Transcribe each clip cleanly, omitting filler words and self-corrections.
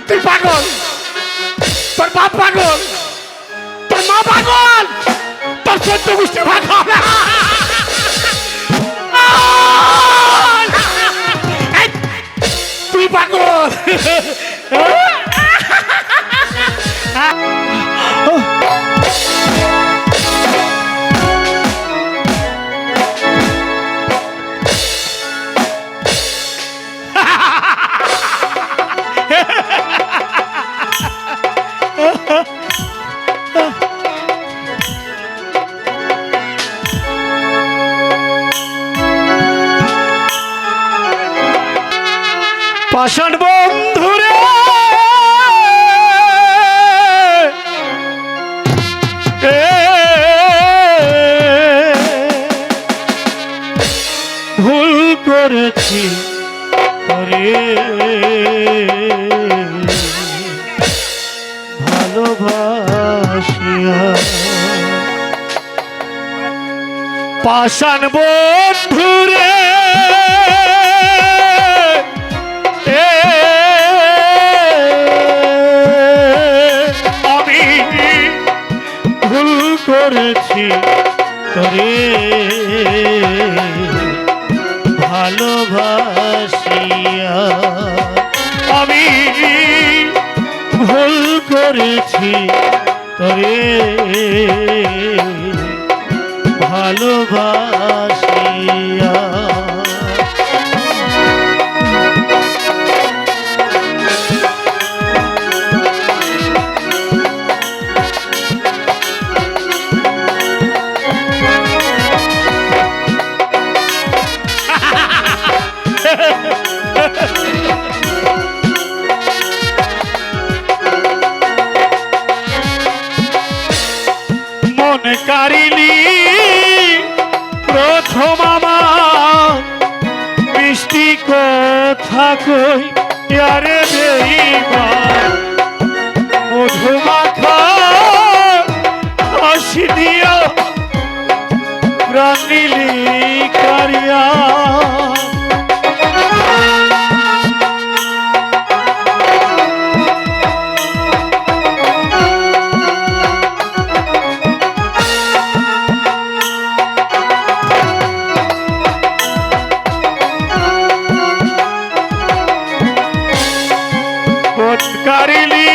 তুই পাগল, তোর বাপ পাগল, তোর মা পাগল, তোর চোদ্দ গোষ্ঠী পাগল। তুই পাগল। পাষাণ বন্ধুরে ভুল করেছি করে ভালোবাসিয়া। পাষাণ বন্ধুরে আমি ভুল করেছি তোরে ভালোবাসিয়া। আমি ভুল করেছি তোরে ভালোবাসিয়া। মন কারিলি প্রথম আমার মিষ্টি কথা কই আরে বেঈমান। মধুমাখা হাসি দিয়া প্রাণ নিলি কারিয়া। কারিলি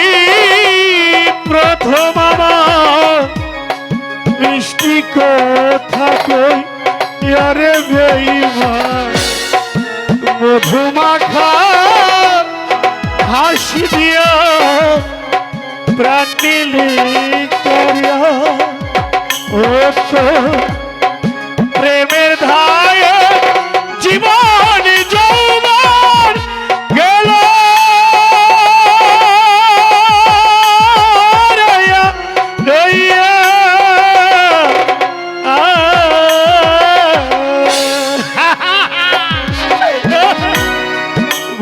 প্রথম আমার মিষ্টি কথা কই আরে বেঈমান। মধুমাখা হাসি দিয়া প্রাণ নিলি কারিয়া। ও তো প্রেমের ধায় জীবন যৌবন গেল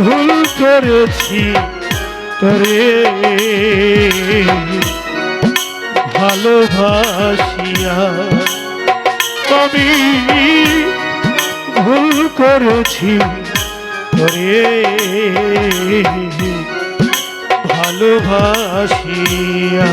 ভুল করেছি তোরে ভালোবাসিয়া। আমি ভুল করেছি তোরে ভালোবাসিয়া।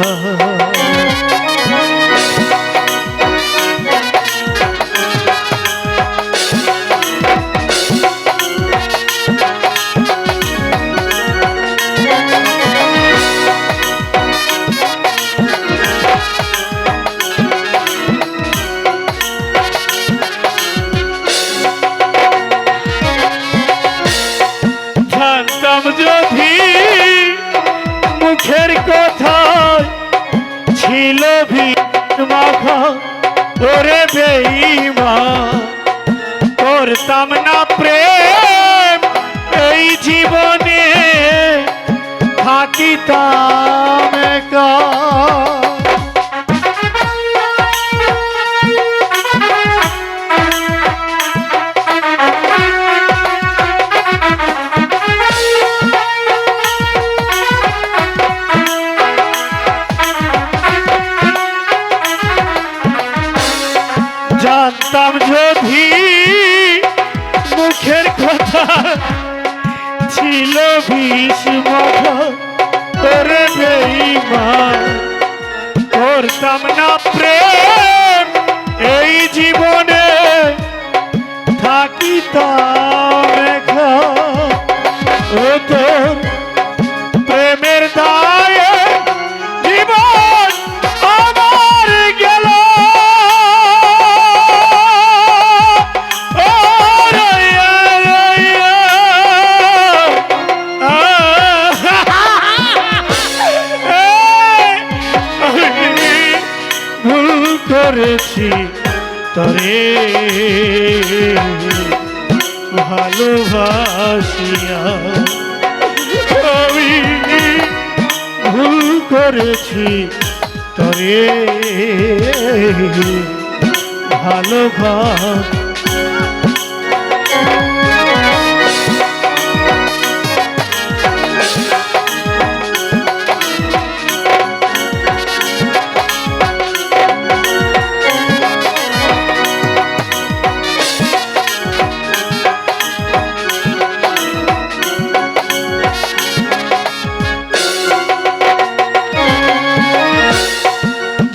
যদি মুখের কথা ছিল মাখা ওরে বেঈমান। করতাম না প্রেম এই জীবনে থাকিতাম একা। জানতাম যদি মুখের কথা ছিল বিষ মাখা করতাম না প্রেম এই জীবনে থাকিতাম একা ও তোর প্রেমের দায়ে জীবন আমার গেল করেছি তরে ভালোবাসিয়া আমি ভুল করেছি তরে ভালোবাসিয়া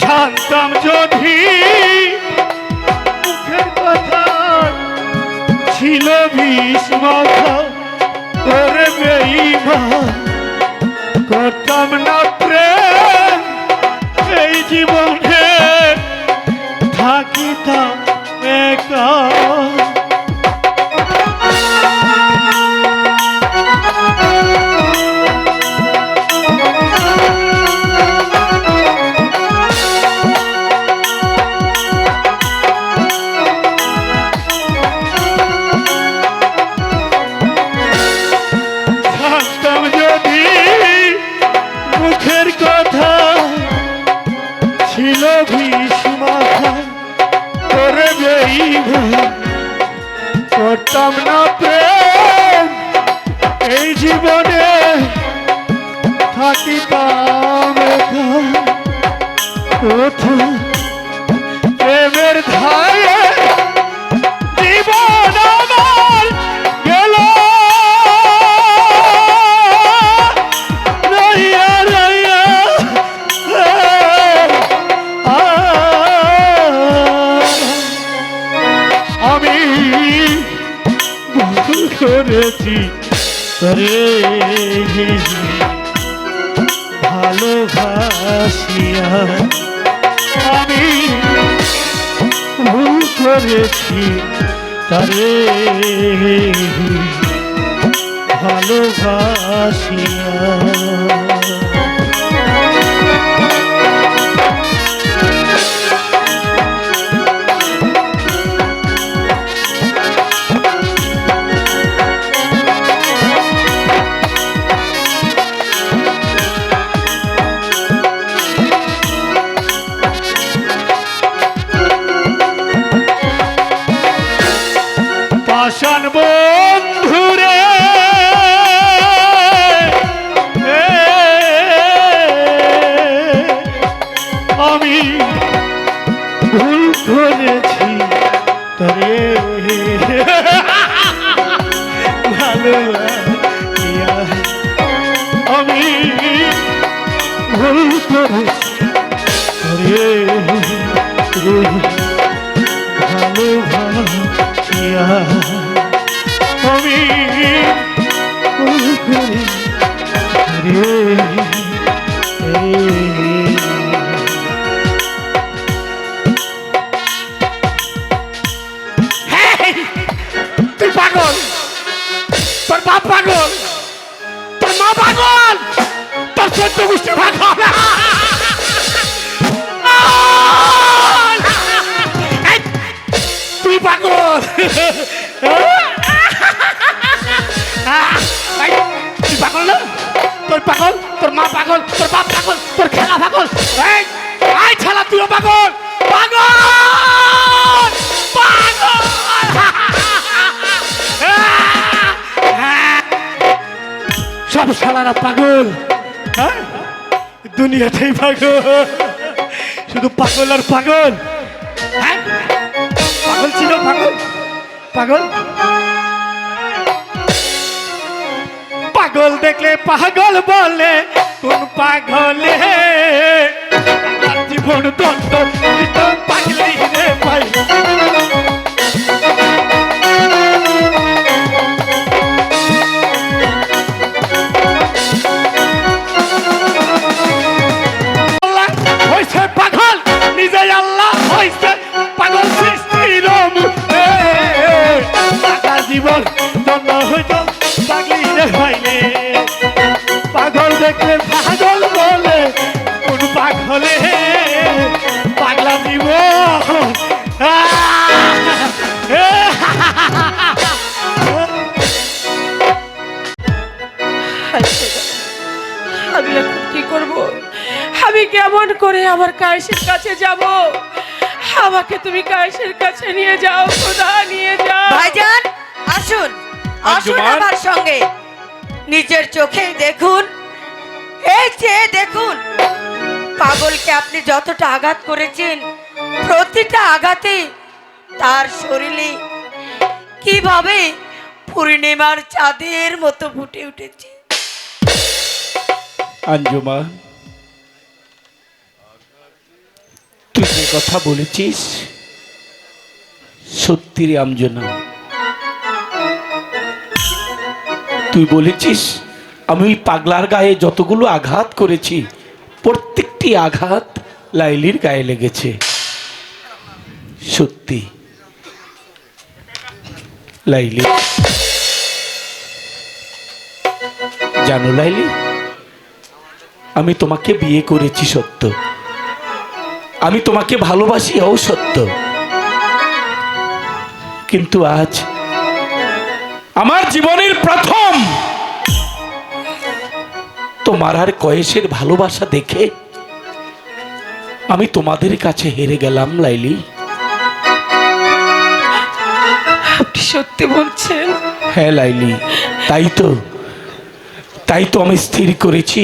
জানতাম যদি মুখের কথা ছিল বিষ মাখা করে বেঈমান করতাম না প্রেম এই জীবনে থাকিতাম একা ছিল বিষ মাখা করে বেঈমান করতাম না প্রেম এই জীবনে থাকিতাম একা কোথা প্রেমের ধারে জীবন আমার গেল করেছি তরে ভালোবাসিয়া আমি ভুল করেছি তরে ভালোবাসিয়া পাষাণ বন্ধুরে আমি ভুল করেছি তরে ভালোবাসিয়া আমি ভুল করেছি তরে ভালোবাসিয়া আমি ভুল করেছি তুই পাগল, তোর বাপ পাগল, তোর মা পাগল, তোর চোদ্দ গোষ্ঠী পাগল। তুই পাগল, তুই পাগল না? তোর পাগল, তোর মা পাগল, তোর বাপ পাগল, তোর খেলা পাগল। আই খেলা তুইও পাগল, পাগল পাগল। সব শালারা পাগল, হ্যাঁ দুনিয়াতেই পাগল, শুধু পাগল আর পাগল। হ্যাঁ পাগল ছিল, পাগল পাগল পাগল দেখলে পাগল বলে কোন পাগলে জীবন তো বন্ধ পাগলি রে ভাই হয়েছে পাগল নিজে আল্লাহ হয়েছে পাগল সৃষ্টির টাকা জীবন ধন্য হইত পাগলি রে ভাইলে পাগল দেখলে পাগল বলে কোন পাগলে পাগলা জীবন আমি এখন কি করব? আমি কেমন করে আমার কায়েসের কাছে যাব? আমাকে তুমি কায়েসের কাছে নিয়ে যাও খোদা, নিয়ে যাও। ভাইজান আসুন, আসুন আমার সঙ্গে। নিজের চোখে দেখুন, এই যে দেখুন, পাগলকে আপনি যতটা আঘাত করেছেন, প্রতিটা আঘাতে তার শরীরে কিভাবে পূর্ণিমার চাঁদের মতো ফুটে উঠেছে। আঞ্জুমান, তুই যে কথা বলেছিস সত্যি রে আঞ্জনা। তুই বলেছিস আমি ওই পাগলার গায়ে যতগুলো আঘাত করেছি প্রত্যেকটি আঘাত লাইলির গায়ে লেগেছে। সত্যি লাইলি, জানো লাইলি, আমি তোমাকে বিয়ে করেছি সত্য, আমি তোমাকে ভালোবাসিও সত্য, কিন্তু আজ আমার জীবনের প্রথম তোমার আর কয়েসের ভালোবাসা দেখে আমি তোমাদের কাছে হেরে গেলাম লাইলি। আপনি সত্যি বলছেন? হ্যাঁ লাইলি, তাই তো আমি স্থির করেছি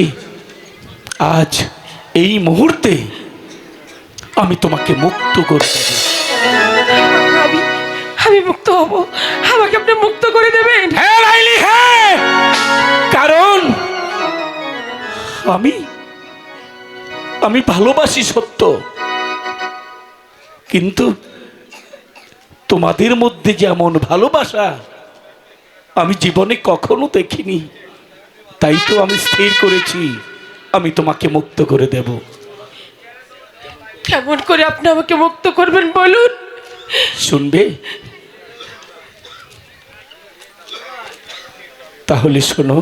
আজ এই মুহূর্তে আমি তোমাকে মুক্ত করে দেব। আমি মুক্ত হব? আমাকে আপনি মুক্ত করে দেবেন? হ্যাঁ লাইলি, হ্যাঁ, কারণ আমি ভালোবাসি সত্য, কিন্তু তোমাদের মধ্যে যেমন ভালোবাসা আমি জীবনে কখনো দেখিনি। তাই তো আমি স্থির করেছি আমি তোমাকে মুক্ত করে দেব। কেমন করে আপনি আমাকে মুক্ত করবেন বলুন? শুনবে? তাহলে শোনো,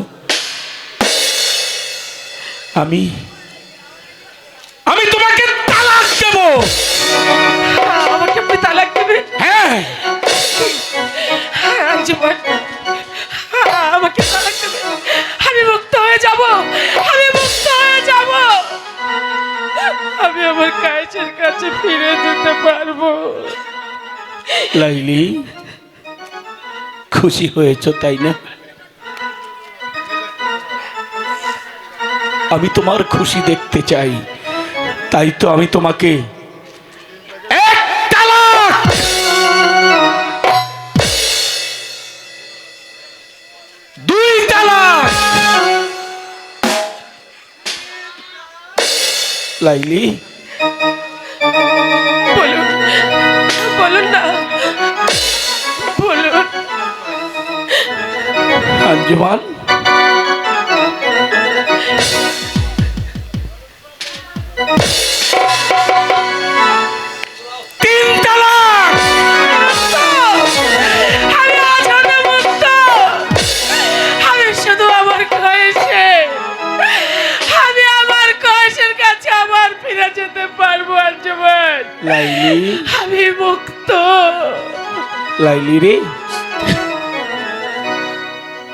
আমি তোমাকে তালাক দেব। আমাকে আপনি তালাক দেবেন? হ্যাঁ, আঞ্জুমান, আমাকে তালাক দেবেন। আমি মুক্ত হয়ে যাব, আমি মুক্ত হয়ে যাব, আমি আমার কায়েসের কাছে ফিরে যেতে পারবো। লাইলি, খুশি হয়েছো তাই না? আমি তোমার খুশি দেখতে চাই, তাই তো আমি তোমাকে এক তালাক, দুই তালাক। লাইলি, বলুন, বলুন না, বলুন। আঞ্জুমান, তিন তালাক। আমি আজ হতে মুক্ত। আমি শুধু আমার কায়েসের কাছে আবার ফিরে যেতে পারবো আঞ্জুমান। লাইলি, আমি মুক্ত। লাইলি রে,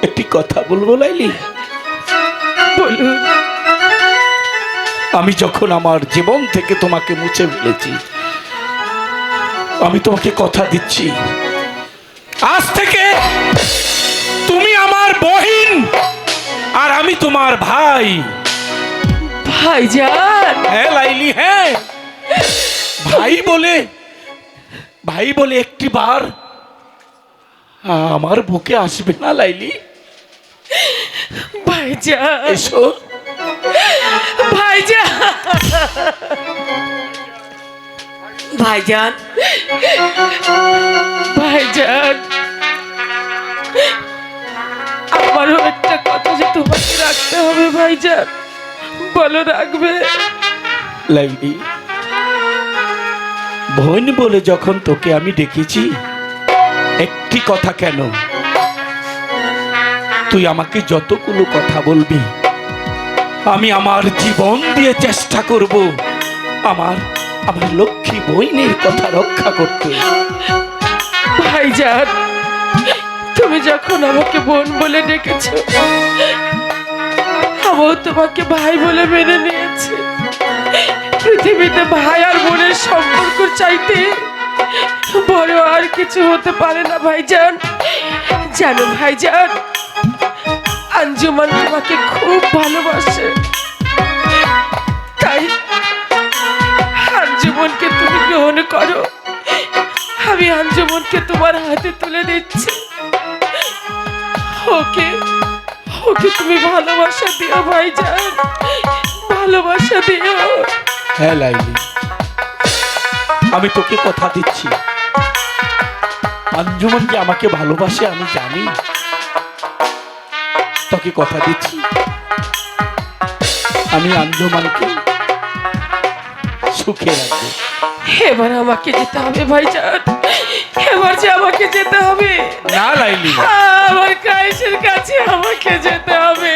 একটি কথা বলবো লাইলি? বলুন। আমি যখন আমার জীবন থেকে তোমাকে মুছে ফেলেছি, আমি তোমাকে কথা দিচ্ছি আজ থেকে তুমি আমার বহিন আর আমি তোমার ভাই। ভাইজান? হ্যাঁ লাইলি, হ্যাঁ, ভাই বলে একটি বার আমার বুকে আসবে না লাইলি? ভাইজান, এসো। ভাইজান, ভাইজান, ভাইজান, আমারও একটা কথা যে তোমাকে রাখতে হবে ভাইজান, বলো রাখবে? লাইলি, বোন বলে যখন তোকে আমি ডেকেছি, একটি কথা কেন, তুই আমাকে যতগুলো কথা বলবি আমি আমার জীবন দিয়ে চেষ্টা করব আমার আমার লক্ষ্মী বোনের কথা রক্ষা করতে। ভাইজান, তুমি যখন আমাকে বোন বলে ডেকেছো, আমিও তোমাকে ভাই বলে মেনে নিয়েছি। পৃথিবীতে ভাই আর বোনের সম্পর্ক চাইতে বড় আর কিছু হতে পারে না ভাইজান। জানো ভাইজান, আঞ্জুমান তোমাকে খুব ভালোবাসে, তাই আঞ্জুমনকে তুমি গ্রহণ করো। আমি আঞ্জুমনকে তোমার হাতে তুলে দিচ্ছি। ওকে ওকে তুমি ভালোবাসা দিও ভাইজান, ভালোবাসা দিও। হ্যাঁ লাইলি, আমি তোকে কথা দিচ্ছি, আঞ্জুমান যে আমাকে ভালোবাসে আমি জানি। তোকে কথা দিচ্ছি, আমি আঞ্জুমানকে সুখে রাখবো। এবার আমাকে যেতে হবে ভাইজান, এবার যে আমাকে যেতে হবে। না লাইলি, আমার কায়েসের কাছে আমাকে যেতে হবে।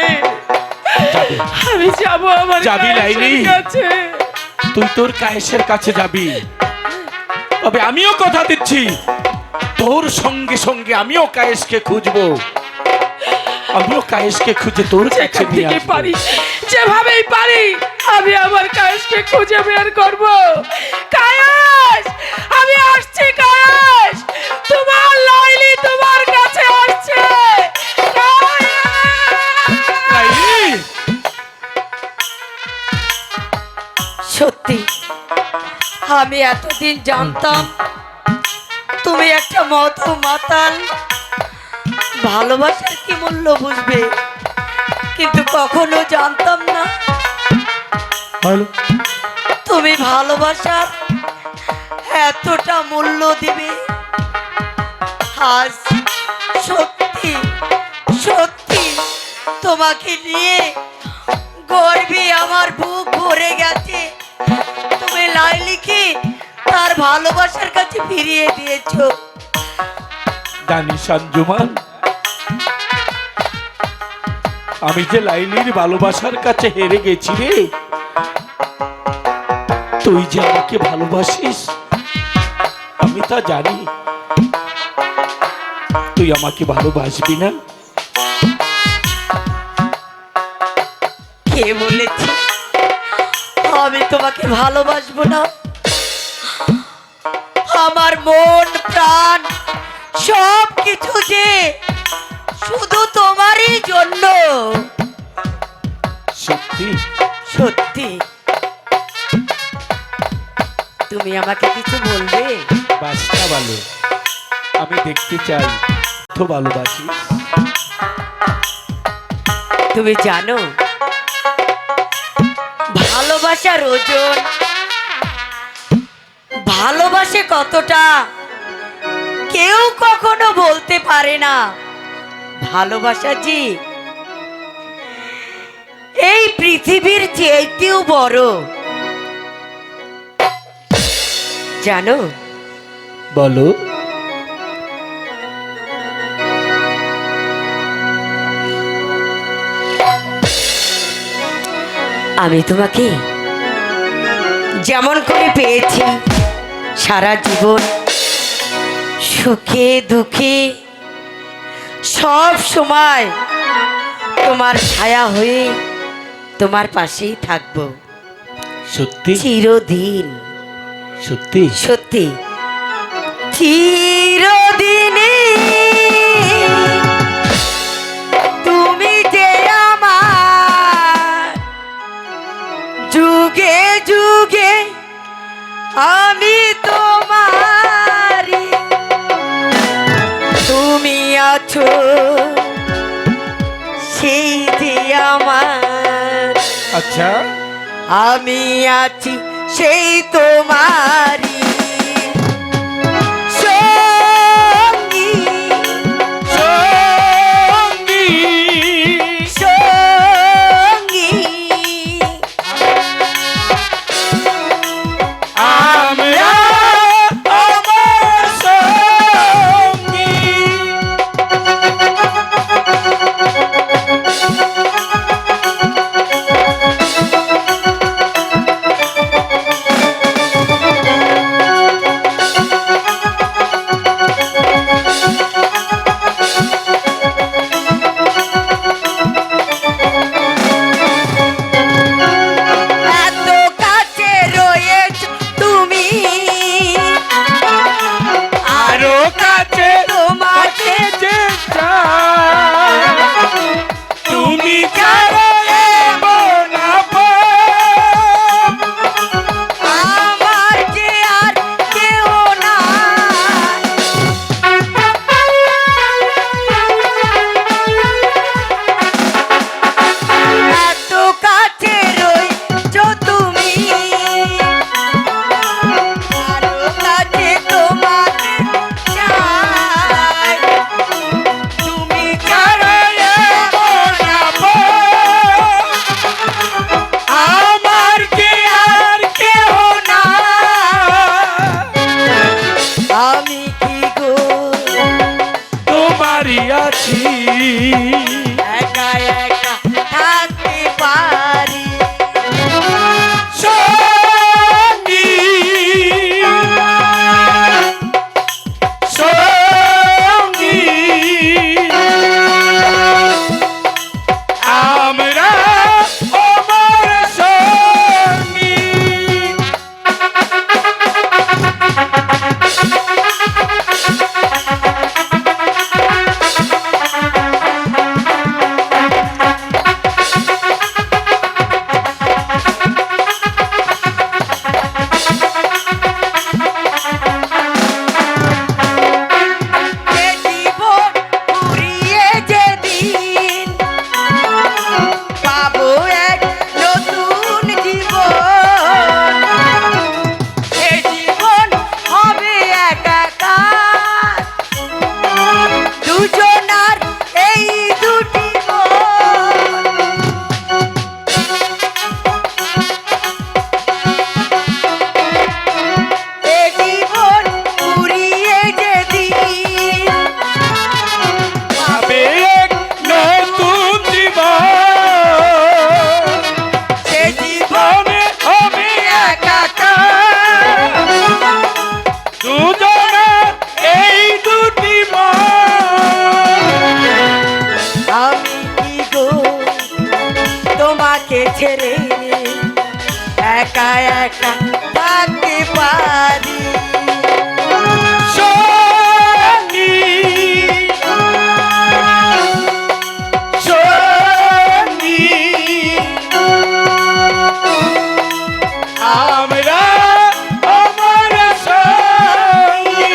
যাবি। আমি যাব আমার যাবি লাইলি? কায়েসের কাছে। তুই তোর কায়েসের কাছে যাবি, তবে আমিও কথা দিচ্ছি তোর সঙ্গে সঙ্গে আমিও কায়েসকে খুঁজবো, আমিও কায়েসকে খুঁজে তোর কাছে যেখান নিয়ে থেকে আসবো। পারি, যেভাবেই পারি, আমি আমার কায়েসকে খুঁজে বের করব। কায়েস, আমি আসছি। কায়েস, তোমার লাইলি তোমার কাছে আসছে। লাইলি, সত্যি আমি এতদিন জানতাম তুমি একটা মধু মাতাল, ভালোবাসার কি মূল্য বুঝবে, কিন্তু কখনো জানতাম না তুমি ভালোবাসার এতটা মূল্য দিবে। আজ সত্যি সত্যি তোমাকে নিয়ে গর্বে আমার বুক ভরে গেছে। তুমি লাইলিকে তার ভালোবাসার কাছে ফিরিয়ে দিয়েছো। জানিস আঞ্জুমান, আমি যে লাইলির ভালোবাসার কাছে হেরে গেছি রে। তুই যে আমাকে ভালোবাসিস আমি তা জানি, তুই আমাকে ভালোবাসবি না? কে বলেছে আমি তোমাকে ভালোবাসবো না? আমার মন প্রাণ সব কিছু যে শুধু তোমারই জন্য। সত্যি? সত্যি। তুমি আমাকে কিছু বলবে? বাসনা ভালো, আমি দেখতে চাই তো ভালোবাসিস। তুমি জানো ভালোবাসার ওজন, ভালোবাসে কতটা কেউ কখনো বলতে পারে না। ভালোবাসা জি এই পৃথিবীর চেয়েও বড়, জানো? বলো। আমি তোমাকে যেমন করে পেয়েছি সারা জীবন, সুখে দুঃখে সব সময় তোমার ছায়া হয়ে তোমার পাশেই থাকবো সত্যি? চিরদিন। সত্যি? সত্যি চিরদিনই তুমি যে আমার, যুগে যুগে আমি তোমারি, তুমি আছো সেই যে আমার, আচ্ছা, আমি আছি সেই তোমারি। তোমাকে ছেড়ে একা একা থাকতে পারি। সঙ্গী, সঙ্গী, আমরা আমার সঙ্গী।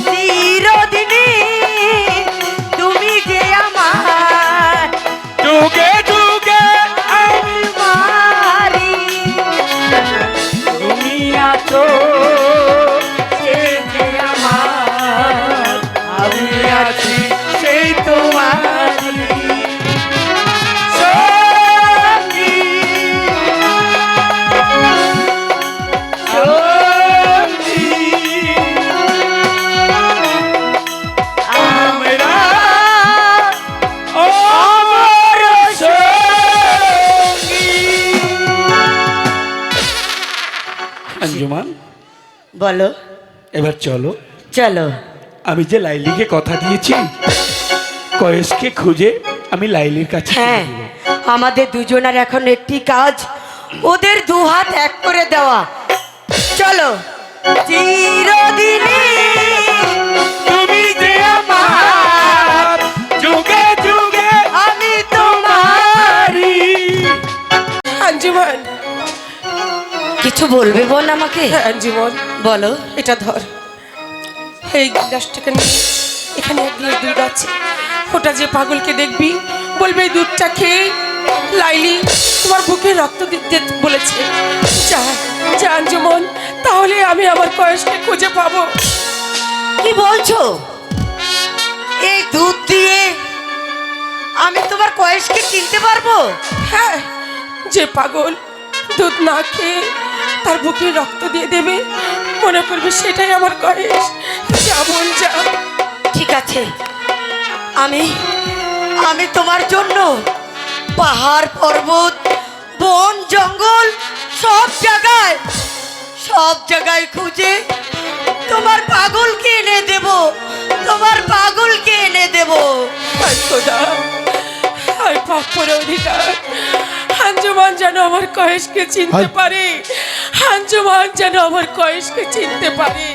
চিরদিনই তুমি যে আমার যুগে যুগে আমি মারি। তুমি আছো, সে যে আমার আমি আছি সেই তোমারই সঙ্গী, সঙ্গী, আমরা আমার সঙ্গী। আঞ্জুমান, বলো। এবার চলো, চলো। আমি যে লাইলিকে কথা দিয়েছি কয়েসকে খুঁজে আমি লাইলির কাছে হ্যাঁ, দিয়ে দেব। আমাদের দুজনের এখন একটি কাজ, ওদের দুহাত এক করে দেওয়া। চলো। চিরদিনই তুমি যে আমার যুগে যুগে আমি তোমারি। আঞ্জুমান, কিছু বলবে বোন আমাকে? হ্যাঁ আঞ্জুমান, বলো। এটা ধর, এই গ্লাসটাকে নিয়ে এখানে এক গ্লাস দুধ আছে, ওটা যে পাগলকে দেখবি বলবে এই দুধটা খেয়ে লাইলি তোমার বুকে রক্ত দিতে বলেছে। যা যা আঞ্জুমান, তাহলে আমি আমার কয়েসকে খুঁজে পাবো। কি বলছো? এই দুধ দিয়ে আমি তোমার কয়েসকে চিনতে পারবো? হ্যাঁ, যে পাগল দুধ না খেয়ে তার বুকে রক্ত দিয়ে দেবে, মনে করবে সেটাই আমার কয়েস। যা বোন যা। ঠিক আছে, আমি আমি তোমার জন্য পাহাড় পর্বত বন জঙ্গল সব জায়গায় খুঁজে তোমার পাগলকে এনে দেব, তোমার পাগলকে এনে দেব। হায় খোদা, হায় পাপ করে অধিকার, আঞ্জুমান যেন আমার কয়েসকে চিনতে পারে, আঞ্জুমান যেন আমার কয়েসকে চিনতে পারে।